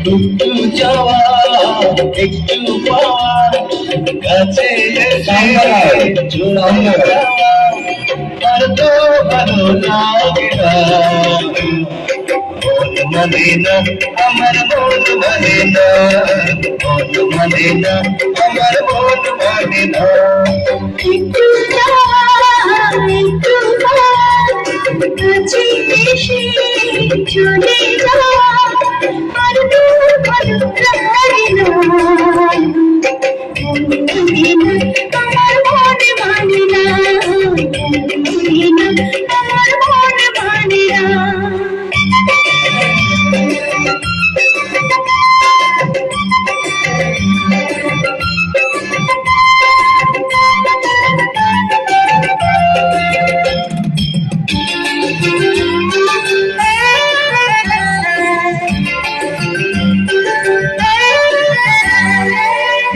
একটু যাওয়া একটু পাওয়া কাছে এসে চলে যাওয়া আর তো ভালো লাগে না মন মানে না আমার মন মানে না মন মানে না আমার মন মানে না একটু যাওয়া একটু পাওয়া কাছে এসে চলে যাওয়া আর তো ভালো লাগে না আমার মনে মানে না আমার মনে মানে না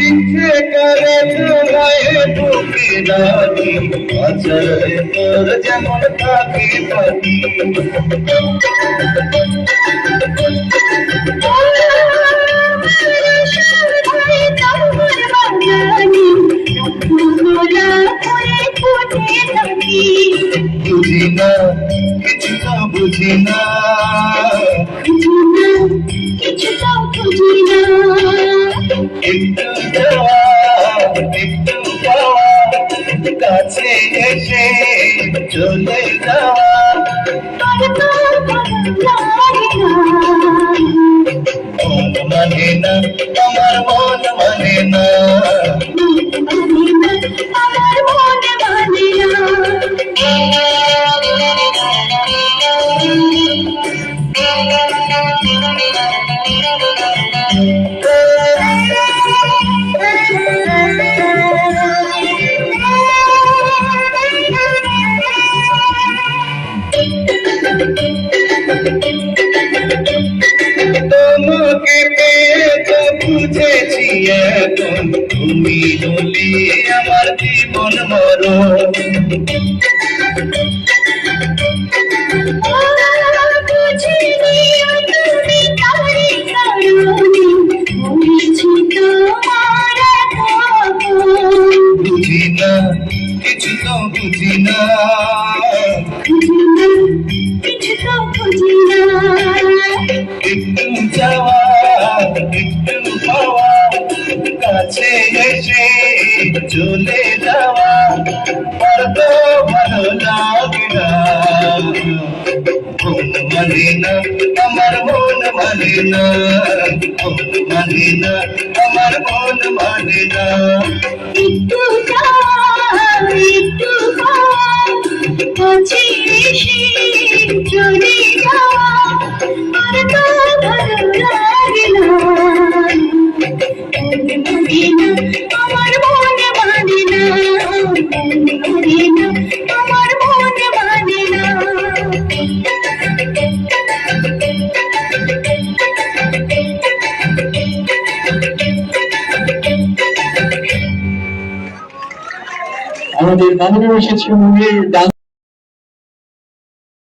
ইচ্ছে করে তোমায় বুকে রাখি আচলে তোর যেমন থাকি থাকি বুঝি না কিছু তো বুঝি না কিছু তো বুঝি না একটু যাওয়া একটু পাওয়া কাছে এসে চলে যাওয়া মন মানে না আমার মন মানে না আমার মনে মানে না তোমাকে পেয়ে তো বুঝেছি এখন তুমি হলে আমার জীবন মরণ বুঝি না কিছু তো বুঝি না একটু যাওয়া একটু পাওয়া কাছে এসে চলে যাওয়া আর তো ভালো লাগে না মন মানে না আমার মন মানে না মন মানে না আমার মন মানে না একটু কাছে এসে চলে যাওয়া আর তো ভালো লাগে না আমার মনে মানে না আমার মনে মানে না আমাদের গানের এসেছে মনের